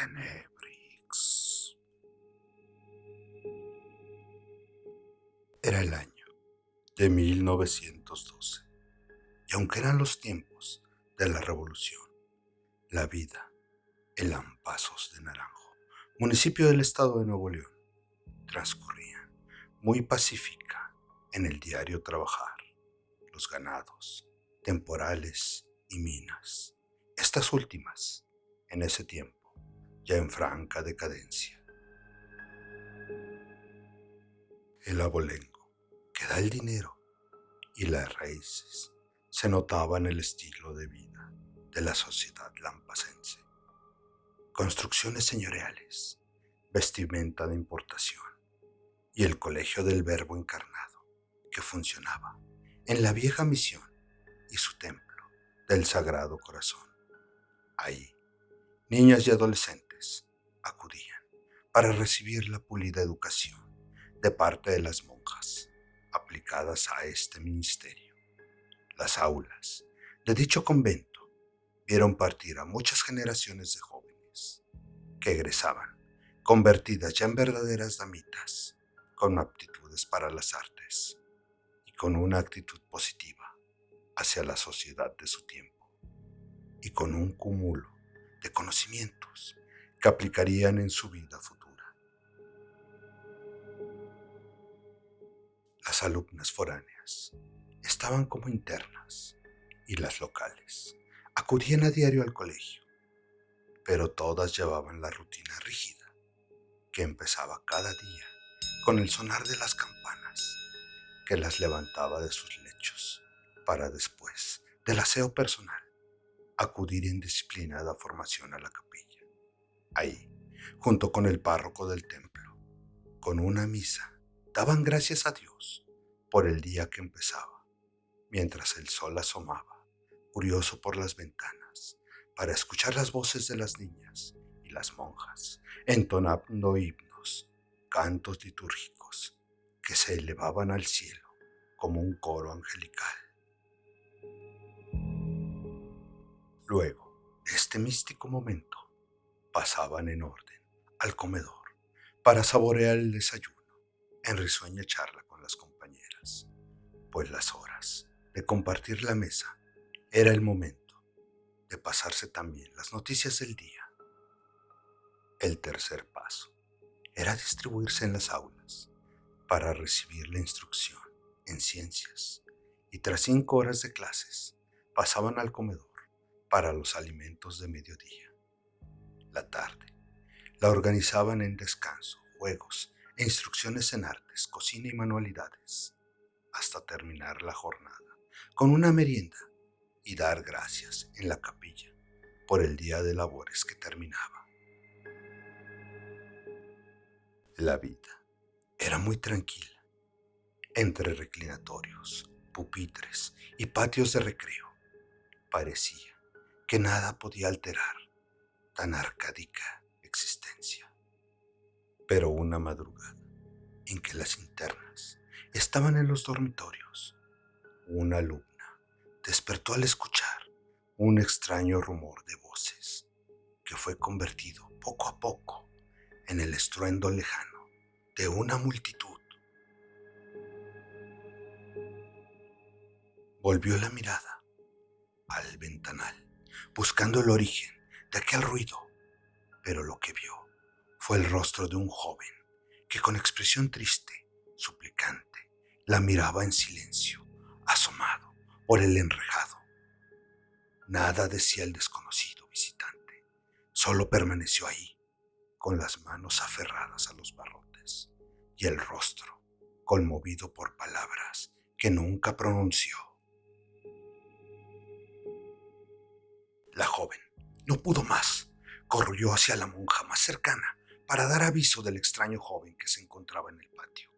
Tenebrix. Era el año de 1912, y aunque eran los tiempos de la revolución, la vida en Lampazos de Naranjo, municipio del estado de Nuevo León, transcurría muy pacífica en el diario trabajar, los ganados, temporales y minas, estas últimas, en ese tiempo, ya en franca decadencia. El abolengo, que da el dinero, y las raíces se notaba en el estilo de vida de la sociedad lampacense. Construcciones señoriales, vestimenta de importación y el colegio del Verbo encarnado, que funcionaba en la vieja misión y su templo del Sagrado Corazón. Ahí, niñas y adolescentes acudían para recibir la pulida educación de parte de las monjas aplicadas a este ministerio. Las aulas de dicho convento vieron partir a muchas generaciones de jóvenes que egresaban convertidas ya en verdaderas damitas, con aptitudes para las artes y con una actitud positiva hacia la sociedad de su tiempo, y con un cúmulo de conocimientos que aplicarían en su vida futura. Las alumnas foráneas estaban como internas y las locales acudían a diario al colegio, pero todas llevaban la rutina rígida que empezaba cada día con el sonar de las campanas que las levantaba de sus lechos para después del aseo personal acudir en disciplinada formación a la capilla. Ahí, junto con el párroco del templo, con una misa, daban gracias a Dios por el día que empezaba, mientras el sol asomaba, curioso por las ventanas, para escuchar las voces de las niñas y las monjas, entonando himnos, cantos litúrgicos que se elevaban al cielo como un coro angelical. Luego de este místico momento, pasaban en orden al comedor para saborear el desayuno en risueña charla con las compañeras, pues las horas de compartir la mesa era el momento de pasarse también las noticias del día. El tercer paso era distribuirse en las aulas para recibir la instrucción en ciencias, y tras 5 horas de clases pasaban al comedor para los alimentos de mediodía. La tarde la organizaban en descanso, juegos e instrucciones en artes, cocina y manualidades, hasta terminar la jornada con una merienda y dar gracias en la capilla por el día de labores que terminaba. La vida era muy tranquila, entre reclinatorios, pupitres y patios de recreo. Parecía que nada podía alterar tan arcádica existencia. Pero una madrugada, en que las internas estaban en los dormitorios, una alumna despertó al escuchar un extraño rumor de voces que fue convertido poco a poco en el estruendo lejano de una multitud. Volvió la mirada al ventanal, buscando el origen de aquel ruido, pero lo que vio fue el rostro de un joven que con expresión triste, suplicante, la miraba en silencio, asomado por el enrejado. Nada decía el desconocido visitante, solo permaneció ahí, con las manos aferradas a los barrotes y el rostro conmovido por palabras que nunca pronunció. La joven no pudo más, corrió hacia la monja más cercana para dar aviso del extraño joven que se encontraba en el patio.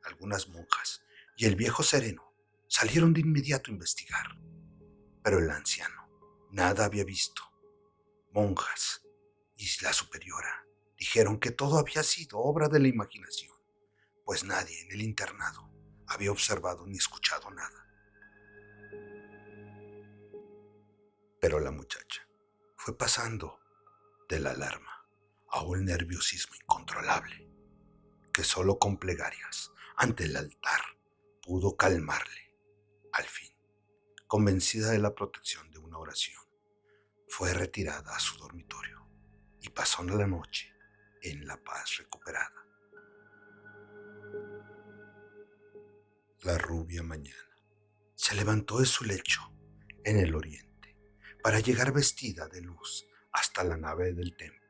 Algunas monjas y el viejo sereno salieron de inmediato a investigar, pero el anciano nada había visto. Monjas y la superiora dijeron que todo había sido obra de la imaginación, pues nadie en el internado había observado ni escuchado nada. Pero la muchacha fue pasando de la alarma a un nerviosismo incontrolable que solo con plegarias ante el altar pudo calmarle. Al fin, convencida de la protección de una oración, fue retirada a su dormitorio y pasó la noche en la paz recuperada. La rubia mañana se levantó de su lecho en el oriente para llegar vestida de luz hasta la nave del templo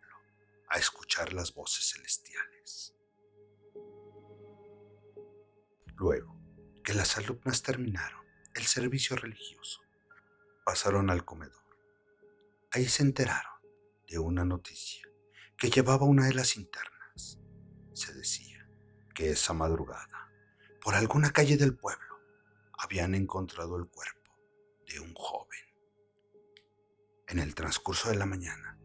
a escuchar las voces celestiales. Luego que las alumnas terminaron el servicio religioso, pasaron al comedor. Ahí se enteraron de una noticia que llevaba una de las internas. Se decía que esa madrugada, por alguna calle del pueblo, habían encontrado el cuerpo de un joven. En el transcurso de la mañana,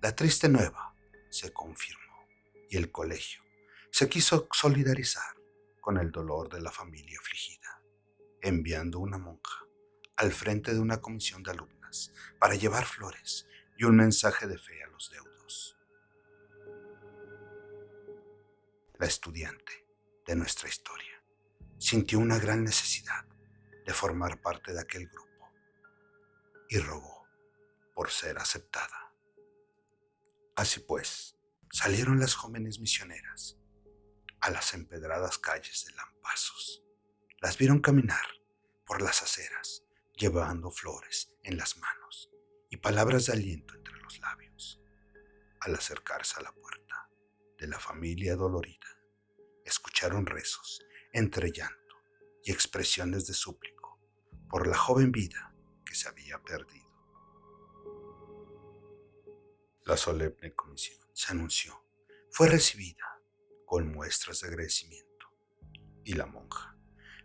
la triste nueva se confirmó y el colegio se quiso solidarizar con el dolor de la familia afligida, enviando una monja al frente de una comisión de alumnas para llevar flores y un mensaje de fe a los deudos. La estudiante de nuestra historia sintió una gran necesidad de formar parte de aquel grupo y rogó por ser aceptada. Así pues, salieron las jóvenes misioneras a las empedradas calles de Lampazos. Las vieron caminar por las aceras, llevando flores en las manos y palabras de aliento entre los labios. Al acercarse a la puerta de la familia dolorida, escucharon rezos entre llanto y expresiones de súplico por la joven vida que se había perdido. La solemne comisión se anunció, fue recibida con muestras de agradecimiento y la monja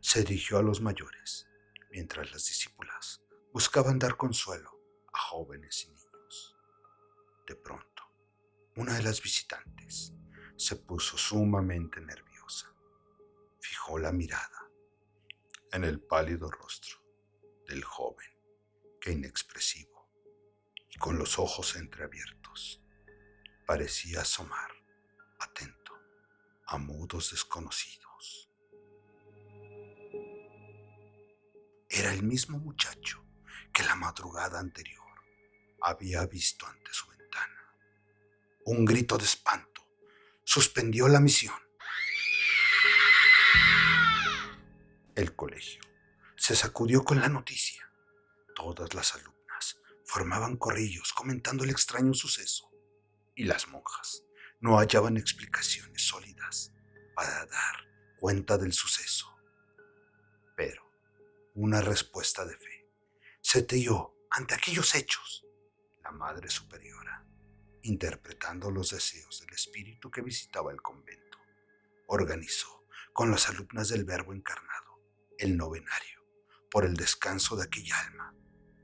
se dirigió a los mayores mientras las discípulas buscaban dar consuelo a jóvenes y niños. De pronto, una de las visitantes se puso sumamente nerviosa. Fijó la mirada en el pálido rostro del joven que inexpresivo y con los ojos entreabiertos parecía asomar atento a mudos desconocidos. Era el mismo muchacho que la madrugada anterior había visto ante su ventana. Un grito de espanto suspendió la misión. El colegio se sacudió con la noticia. Todas las alumnas formaban corrillos comentando el extraño suceso y las monjas no hallaban explicaciones sólidas para dar cuenta del suceso. Pero una respuesta de fe se dio ante aquellos hechos. La Madre Superiora, interpretando los deseos del espíritu que visitaba el convento, organizó con las alumnas del Verbo encarnado el novenario por el descanso de aquella alma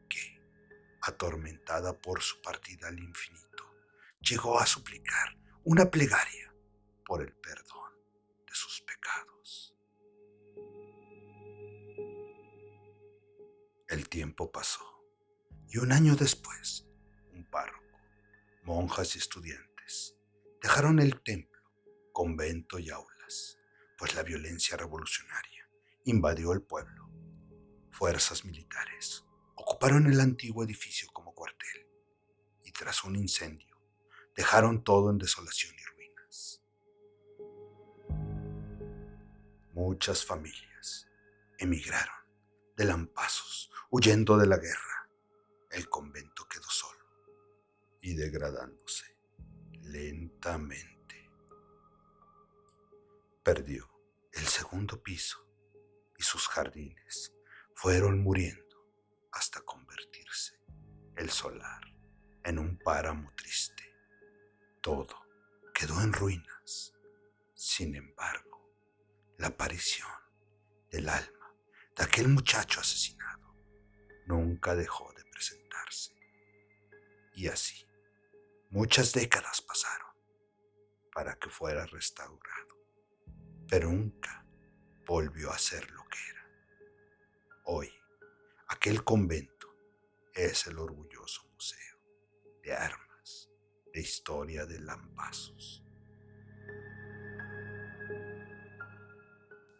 que, atormentada por su partida al infinito, llegó a suplicar una plegaria por el perdón de sus pecados. El tiempo pasó y un año después, un párroco, monjas y estudiantes dejaron el templo, convento y aulas, pues la violencia revolucionaria invadió el pueblo. Fuerzas militares ocuparon el antiguo edificio como cuartel y tras un incendio dejaron todo en desolación y ruinas. Muchas familias emigraron de Lampazos huyendo de la guerra. El convento quedó solo y degradándose lentamente. Perdió el segundo piso y sus jardines fueron muriendo hasta convertirse el solar en un páramo triste. Todo quedó en ruinas. Sin embargo, la aparición del alma de aquel muchacho asesinado nunca dejó de presentarse. Y así, muchas décadas pasaron para que fuera restaurado, pero nunca volvió a ser lo que era. Hoy, aquel convento es el orgulloso museo de armas de historia de lampazos.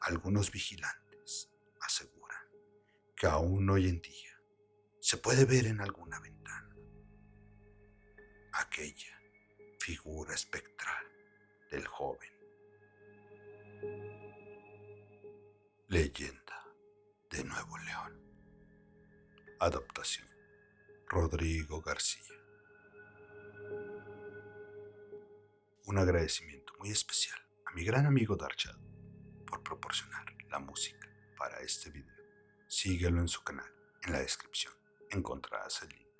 Algunos vigilantes aseguran que aún hoy en día se puede ver en alguna ventana aquella figura espectral del joven. Leyenda de Nuevo León. Adaptación: Rodrigo García. Un agradecimiento muy especial a mi gran amigo Darchad por proporcionar la música para este video. Síguelo en su canal. En la descripción encontrarás el link.